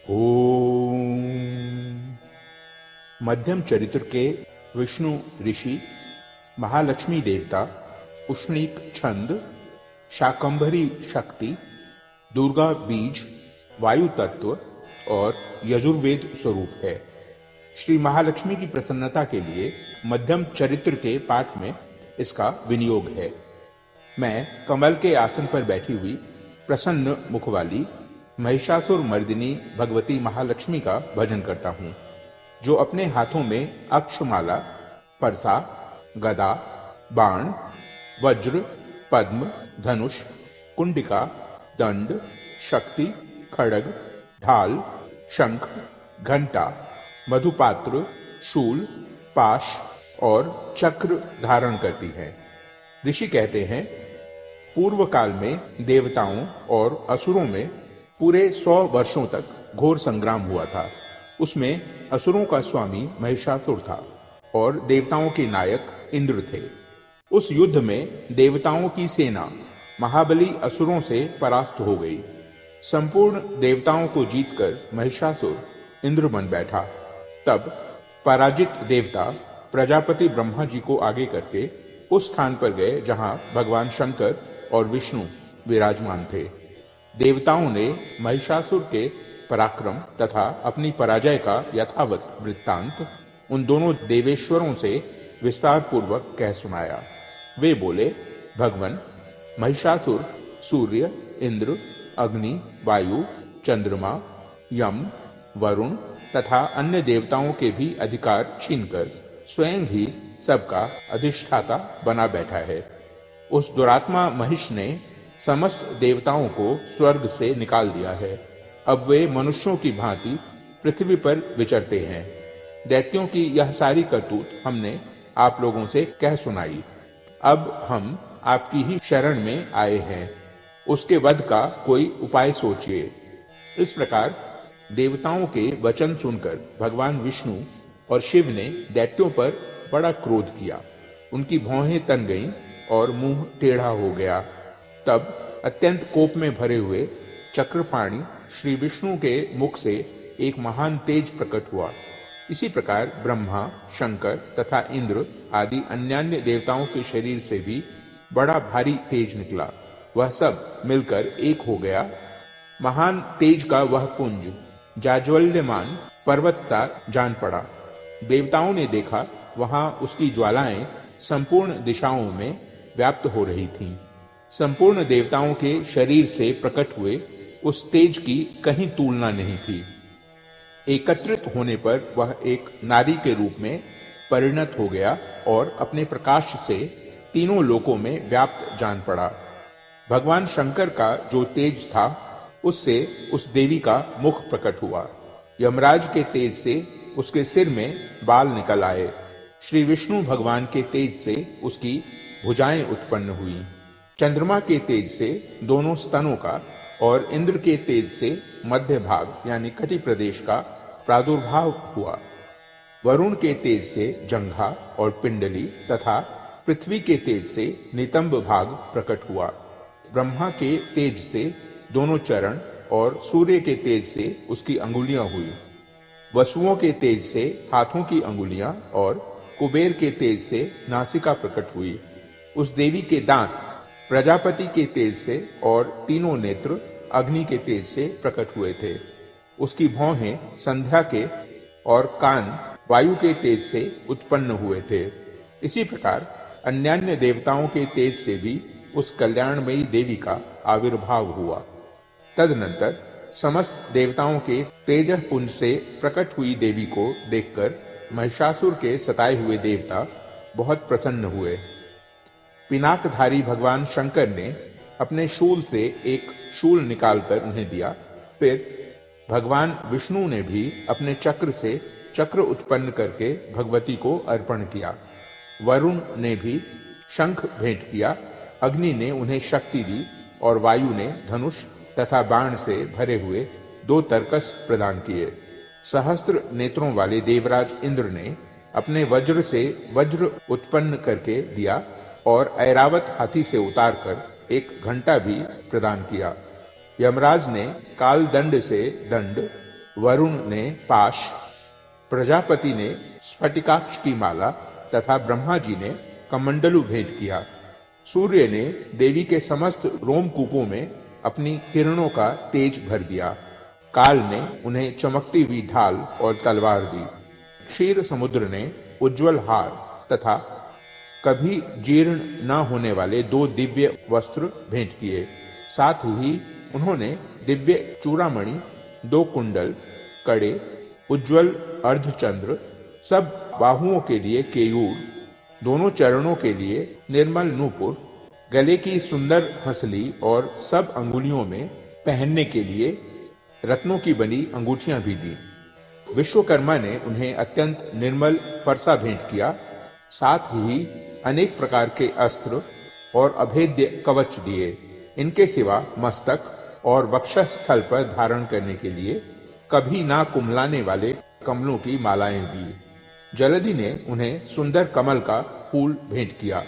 ओम। मध्यम चरित्र के विष्णु ऋषि, महालक्ष्मी देवता, उष्णीक छंद, शाकंभरी शक्ति, दुर्गा बीज, वायु तत्व और यजुर्वेद स्वरूप है। श्री महालक्ष्मी की प्रसन्नता के लिए मध्यम चरित्र के पाठ में इसका विनियोग है। मैं कमल के आसन पर बैठी हुई प्रसन्न मुख वाली महिषासुर मर्दिनी भगवती महालक्ष्मी का भजन करता हूँ, जो अपने हाथों में अक्षमाला, परसा, गदा, बाण, वज्र, पद्म, धनुष, कुंडिका, दंड, शक्ति, खड्ग, ढाल, शंख, घंटा, मधुपात्र, शूल, पाश और चक्र धारण करती है। ऋषि कहते हैं, पूर्व काल में देवताओं और असुरों में पूरे 100 वर्षों तक घोर संग्राम हुआ था। उसमें असुरों का स्वामी महिषासुर था और देवताओं के नायक इंद्र थे। उस युद्ध में देवताओं की सेना महाबली असुरों से परास्त हो गई। संपूर्ण देवताओं को जीतकर महिषासुर इंद्र बन बैठा। तब पराजित देवता प्रजापति ब्रह्मा जी को आगे करके उस स्थान पर गए जहां भगवान शंकर और विष्णु विराजमान थे। देवताओं ने महिषासुर के पराक्रम तथा अपनी पराजय का यथावत वृत्तांत उन दोनों देवेश्वरों से विस्तार पूर्वक कह सुनाया। वे बोले, भगवान, महिषासुर सूर्य, इंद्र, अग्नि, वायु, चंद्रमा, यम, वरुण तथा अन्य देवताओं के भी अधिकार छीनकर स्वयं ही सबका अधिष्ठाता बना बैठा है। उस दुरात्मा महिष ने समस्त देवताओं को स्वर्ग से निकाल दिया है। अब वे मनुष्यों की भांति पृथ्वी पर विचरते हैं। दैत्यों की यह सारी करतूत हमने आप लोगों से कह सुनाई। अब हम आपकी ही शरण में आए हैं। उसके वध का कोई उपाय सोचिए। इस प्रकार देवताओं के वचन सुनकर भगवान विष्णु और शिव ने दैत्यों पर बड़ा क्रोध किया। उनकी भौहें तन गईं और मुंह टेढ़ा हो गया। तब अत्यंत कोप में भरे हुए चक्रपाणी श्री विष्णु के मुख से एक महान तेज प्रकट हुआ। इसी प्रकार ब्रह्मा, शंकर तथा इंद्र आदि अन्यान्य देवताओं के शरीर से भी बड़ा भारी तेज निकला। वह सब मिलकर एक हो गया। महान तेज का वह पुंज जाज्वल्यमान पर्वत सा जान पड़ा। देवताओं ने देखा, वहां उसकी ज्वालाएं संपूर्ण दिशाओं में व्याप्त हो रही थीं। संपूर्ण देवताओं के शरीर से प्रकट हुए उस तेज की कहीं तुलना नहीं थी। एकत्रित होने पर वह एक नारी के रूप में परिणत हो गया और अपने प्रकाश से तीनों लोकों में व्याप्त जान पड़ा। भगवान शंकर का जो तेज था, उससे उस देवी का मुख प्रकट हुआ। यमराज के तेज से उसके सिर में बाल निकल आए। श्री विष्णु भगवान के तेज से उसकी भुजाएं उत्पन्न हुई। चंद्रमा के तेज से दोनों स्तनों का और इंद्र के तेज से मध्य भाग यानी कटि प्रदेश का प्रादुर्भाव हुआ। वरुण के तेज से जंघा और पिंडली तथा पृथ्वी के तेज से नितंब भाग प्रकट हुआ। ब्रह्मा के तेज से दोनों चरण और सूर्य के तेज से उसकी अंगुलियां हुई। वसुओं के तेज से हाथों की अंगुलियां और कुबेर के तेज से नासिका प्रकट हुई। उस देवी के दांत प्रजापति के तेज से और तीनों नेत्र अग्नि के तेज से प्रकट हुए थे। उसकी भौहें संध्या के और कान वायु के तेज से उत्पन्न हुए थे। इसी प्रकार अन्यान्य देवताओं के तेज से भी उस कल्याणमयी देवी का आविर्भाव हुआ। तदनंतर समस्त देवताओं के तेजः पुंज से प्रकट हुई देवी को देखकर महिषासुर के सताए हुए देवता बहुत प्रसन्न हुए। पिनाकधारी भगवान शंकर ने अपने शूल से एक शूल निकालकर उन्हें दिया। फिर भगवान विष्णु ने भी अपने चक्र से चक्र उत्पन्न करके भगवती को अर्पण किया। वरुण ने भी शंख भेंट किया। अग्नि ने उन्हें शक्ति दी और वायु ने धनुष तथा बाण से भरे हुए 2 तरकस प्रदान किए। सहस्त्र नेत्रों वाले देवराज इंद्र ने अपने वज्र से वज्र उत्पन्न करके दिया और ऐरावत हाथी से उतारकर एक घंटा भी प्रदान किया। यमराज ने काल दंड से दंड, वरुण ने पाश, प्रजापति ने स्फटिकाक्ष की माला तथा ब्रह्मा जी ने कमंडलू भेंट किया। सूर्य ने देवी के समस्त रोमकूपों में अपनी किरणों का तेज भर दिया। काल ने उन्हें चमकती हुई ढाल और तलवार दी। क्षीर समुद्र ने उज्जवल हार तथा कभी जीर्ण न होने वाले 2 दिव्य वस्त्र भेंट किए। साथ ही उन्होंने दिव्य चूड़ामणि, 2 कुंडल, कड़े, उज्जवल अर्धचंद्र, सब बाहुओं के लिए केयूर, दोनों चरणों के लिए निर्मल नूपुर, गले की सुंदर हंसली और सब अंगुलियों में पहनने के लिए रत्नों की बनी अंगूठियां भी दी। विश्वकर्मा ने उन्हें अत्यंत निर्मल फरसा भेंट किया। साथ ही अनेक प्रकार के अस्त्र और अभेद्य कवच दिए। इनके सिवा मस्तक और वक्षस्थल पर धारण करने के लिए कभी ना कुम्हलाने वाले कमलों की मालाएं दी। जलधि ने उन्हें सुंदर कमल का फूल भेंट किया।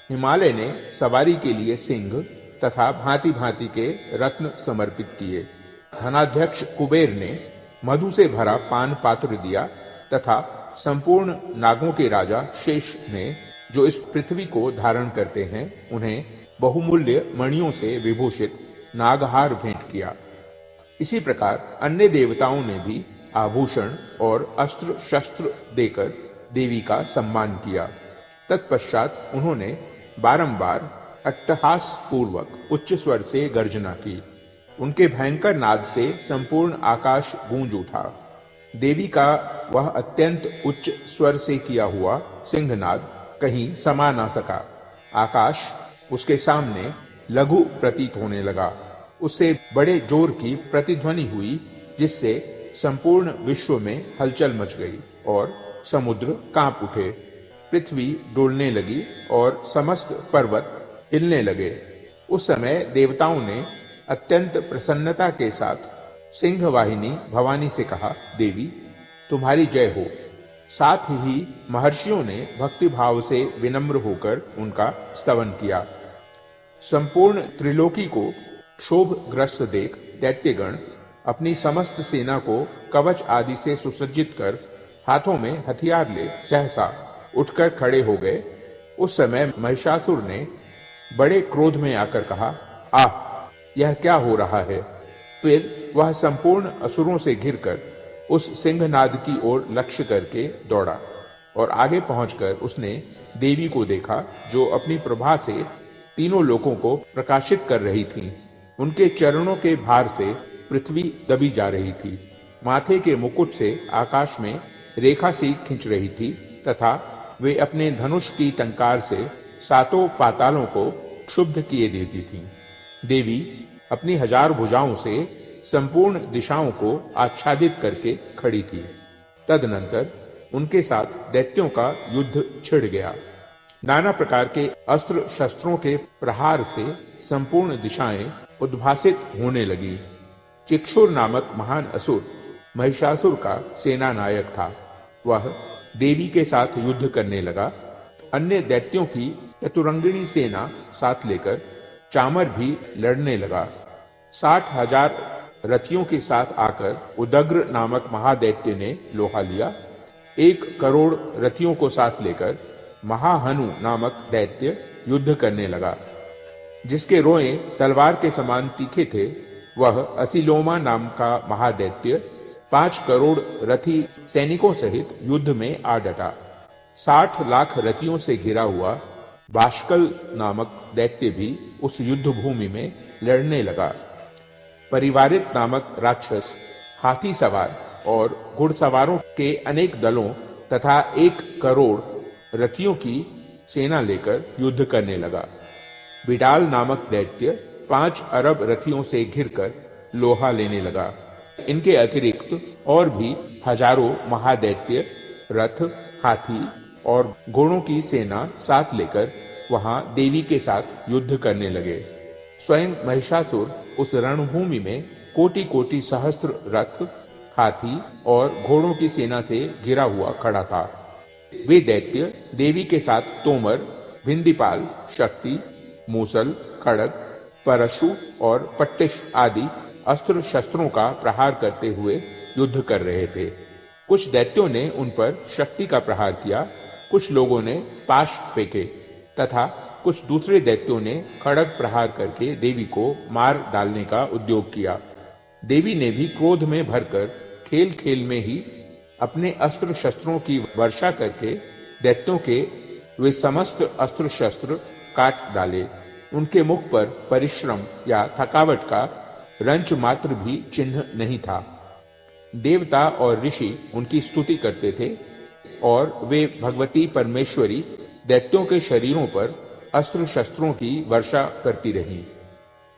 हिमालय ने सवारी के लिए सिंह तथा भांति भांति के रत्न समर्पित किए। धनाध्यक्ष कुबेर ने मधु से भरा पान पात्र दिया तथा संपूर्ण नागों के राजा शेष ने, जो इस पृथ्वी को धारण करते हैं, उन्हें बहुमूल्य मणियों से विभूषित नागहार भेंट किया। इसी प्रकार अन्य देवताओं ने भी आभूषण और अस्त्र शस्त्र देकर देवी का सम्मान किया। तत्पश्चात उन्होंने बारंबार अट्टहास पूर्वक उच्च स्वर से गर्जना की। उनके भयंकर नाद से संपूर्ण आकाश गूंज उठा। देवी का वह अत्यंत उच्च स्वर से किया हुआ सिंहनाद कहीं समा ना सका। आकाश उसके सामने लघु प्रतीत होने लगा। उससे बड़े जोर की प्रतिध्वनि हुई, जिससे संपूर्ण विश्व में हलचल मच गई और समुद्र कांप उठे। पृथ्वी डोलने लगी और समस्त पर्वत हिलने लगे। उस समय देवताओं ने अत्यंत प्रसन्नता के साथ सिंहवाहिनी भवानी से कहा, देवी तुम्हारी जय हो। साथ ही महर्षियों ने भक्ति भाव से विनम्र होकर उनका स्तवन किया। संपूर्ण त्रिलोकी को क्षोभग्रस्त देख दैत्यगण अपनी समस्त सेना को कवच आदि से सुसज्जित कर हाथों में हथियार ले सहसा उठकर खड़े हो गए। उस समय महिषासुर ने बड़े क्रोध में आकर कहा, आह, यह क्या हो रहा है। फिर वह संपूर्ण असुरों से घिरकर उस सिंहनाद की ओर लक्ष्य करके दौड़ा और आगे पहुंचकर उसने देवी को देखा, जो अपनी प्रभा से तीनों लोकों को प्रकाशित कर रही थीं। उनके चरणों के भार से पृथ्वी दबी जा रही थी। माथे के मुकुट से आकाश में रेखा सी खिंच रही थी तथा वे अपने धनुष की टंकार से सातों पातालों को क्षुब्ध किए देती थीं। देवी अपनी 1000 भुजाओं से संपूर्ण दिशाओं को आच्छादित करके खड़ी थी। तदनंतर उनके साथ दैत्यों का युद्ध छिड़ गया। नाना प्रकार के अस्त्र शस्त्रों के प्रहार से संपूर्ण दिशाएं उद्भासित होने लगी। चिक्षुर नामक महान असुर महिषासुर का सेना नायक था। वह देवी के साथ युद्ध करने लगा। अन्य दैत्यों की चतुरंगिणी सेना साथ लेकर चामर भी लड़ने लगा। 60,000 रथियों के साथ आकर उदग्र नामक महादैत्य ने लोहा लिया। 1 करोड़ रथियों को साथ लेकर महाहनु नामक दैत्य युद्ध करने लगा। जिसके रोए तलवार के समान तीखे थे, वह असिलोमा नाम का महादैत्य 5 करोड़ रथी सैनिकों सहित युद्ध में आ डटा। 60 लाख रथियों से घिरा हुआ बाष्कल नामक दैत्य भी उस युद्ध भूमि में लड़ने लगा। परिवारित नामक राक्षस हाथी सवार और घुड़सवारों के अनेक दलों तथा 1 करोड़ रथियों की सेना लेकर युद्ध करने लगा। बिडाल नामक दैत्य 5 अरब रथियों से घिरकर लोहा लेने लगा। इनके अतिरिक्त और भी हजारों महादैत्य रथ, हाथी और घोड़ों की सेना साथ लेकर वहां देवी के साथ युद्ध करने लगे। स्वयं महिषासुर उस रणभूमि में कोटि कोटि सहस्त्र रथ, हाथी और घोड़ों की सेना से घिरा हुआ खड़ा था। वे दैत्य देवी के साथ तोमर, भिंदीपाल, शक्ति, मूसल, खड़ग, परशु और पट्टिश आदि अस्त्र शस्त्रों का प्रहार करते हुए युद्ध कर रहे थे। कुछ दैत्यों ने उन पर शक्ति का प्रहार किया, कुछ लोगों ने पाश फेंके तथा कुछ दूसरे दैत्यों ने खड़ग प्रहार करके देवी को मार डालने का उद्योग किया। देवी ने भी क्रोध में भरकर खेल खेल में ही अपने अस्त्र शस्त्रों की वर्षा करके दैत्यों के वे समस्त अस्त्र शस्त्र काट डाले। उनके मुख पर परिश्रम या थकावट का रंच मात्र भी चिन्ह नहीं था। देवता और ऋषि उनकी स्तुति करते थे और वे भगवती परमेश्वरी दैत्यों के शरीरों पर अस्त्र शस्त्रों की वर्षा करती रही।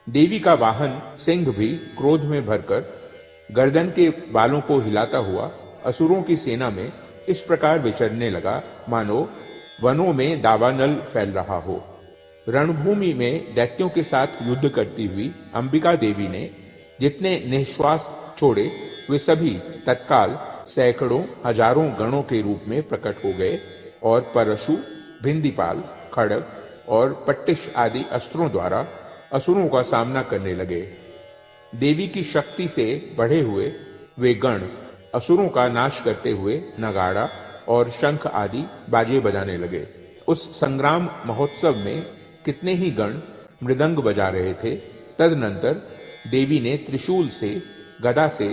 देवी का वाहन सिंह भी क्रोध में भरकर गर्दन के बालों को हिलाता हुआ असुरों की सेना में इस प्रकार विचरने लगा मानो वनों में दावानल फैल रहा हो। रणभूमि में दैत्यों के साथ युद्ध करती हुई अंबिका देवी ने जितने निश्वास छोड़े वे सभी तत्काल सैकड़ों हजारों गणों के रूप में प्रकट हो गए और परशु, भिंदीपाल, खड़ग और पट्टिश आदि अस्त्रों द्वारा असुरों का सामना करने लगे। देवी की शक्ति से बढ़े हुए वे गण असुरों का नाश करते हुए नगाड़ा और शंख आदि बाजे बजाने लगे। उस संग्राम महोत्सव में कितने ही गण मृदंग बजा रहे थे। तदनंतर देवी ने त्रिशूल से, गदा से,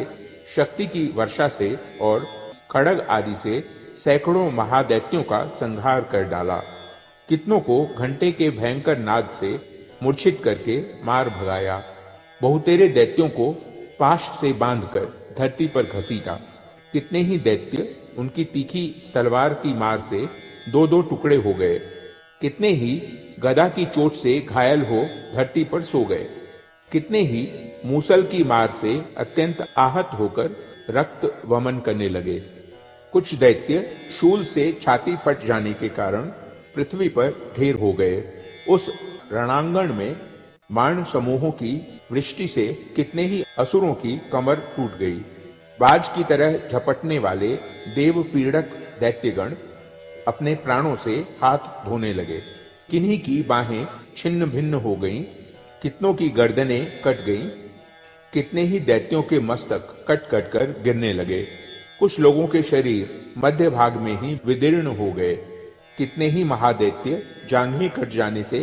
शक्ति की वर्षा से और खड़ग आदि से सैकड़ों महादैत्यों का संहार कर डाला। कितनों को घंटे के भयंकर नाद से मूर्छित करके मार भगाया। बहुतेरे दैत्यों को पाश से बांधकर धरती पर घसीटा। कितने ही दैत्य उनकी तीखी तलवार की मार से दो दो टुकड़े हो गए। कितने ही गदा की चोट से घायल हो धरती पर सो गए। कितने ही मूसल की मार से अत्यंत आहत होकर रक्त वमन करने लगे। कुछ दैत्य शूल से छाती फट जाने के कारण पृथ्वी पर ढेर हो गए। उस रणांगण में बाण समूहों की वृष्टि से कितने ही असुरों की कमर टूट गई। बाज की तरह झपटने वाले देव पीड़क दैत्यगण अपने प्राणों से हाथ धोने लगे। किन्हीं की बाहें छिन्न भिन्न हो गईं, कितनों की गर्दनें कट गईं, कितने ही दैत्यों के मस्तक कट कट कर गिरने लगे। कुछ लोगों के शरीर मध्य भाग में ही विदीर्ण हो गए। कितने ही महादैत्य जांघें कट जाने से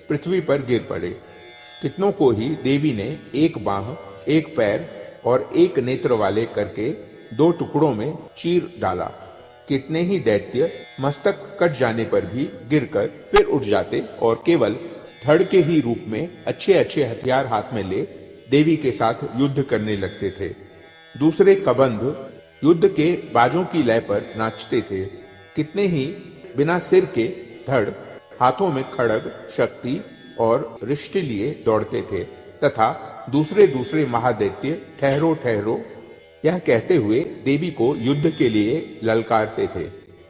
पृथ्वी पर गिर पड़े। कितनों को ही देवी ने एक बाह, एक पैर और एक नेत्र वाले करके दो टुकड़ों में चीर डाला। कितने ही दैत्य मस्तक कट जाने पर भी गिरकर फिर उठ जाते और केवल धड़ के ही रूप में अच्छे अच्छे हथियार हाथ में ले देवी के साथ युद्ध करने लगते थे। दूसरे कबंध युद्ध के बाजों की लय पर नाचते थे। कितने ही बिना सिर के धड़, हाथों में खड़ग, शक्ति और रिष्टि लिए दौड़ते थे तथा दूसरे दूसरे महादैत्य ठहरो ठहरो यह कहते हुए देवी को युद्ध के लिए ललकारते थे।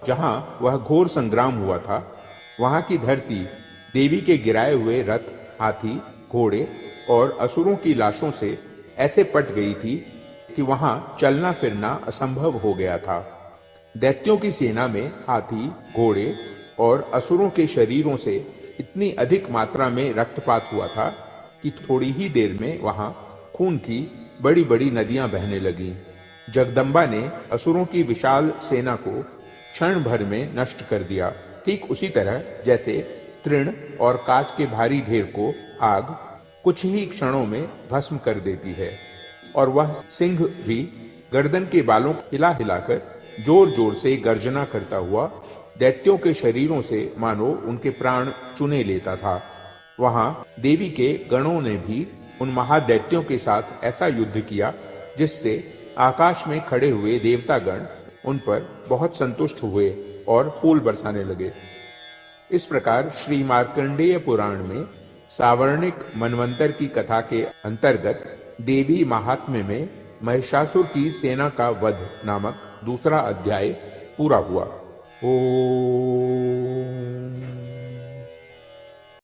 जहां वह घोर संग्राम हुआ था वहां की धरती देवी के गिराए हुए रथ, हाथी, घोड़े और असुरों की लाशों से ऐसे पट गई थी कि वहां चलना फिरना असंभव हो गया था। दैत्यों की सेना में हाथी, घोड़े और असुरों के शरीरों से इतनी अधिक मात्रा में रक्तपात हुआ था कि थोड़ी ही देर में वहां खून की बड़ी बड़ी नदियां बहने लगीं। जगदम्बा ने असुरों की विशाल सेना को क्षण भर में नष्ट कर दिया। ठीक उसी तरह जैसे तृण और काठ के भारी ढेर को आग कुछ ही क्षणों में भस्म कर देती है, और वह सिंह भी गर्दन के बालों को हिला हिलाकर जोर जोर से गर्जना करता हुआ दैत्यों के शरीरों से मानो उनके प्राण चुने लेता था। वहां देवी के गणों ने भी उन महादैत्यों के साथ ऐसा युद्ध किया जिससे आकाश में खड़े हुए देवतागण उन पर बहुत संतुष्ट हुए और फूल बरसाने लगे। इस प्रकार श्री मार्कंडेय पुराण में सावर्णिक मनवंतर की कथा के अंतर्गत देवी महात्म्य में महिषासुर की सेना का वध नामक दूसरा अध्याय पूरा हुआ। ओम।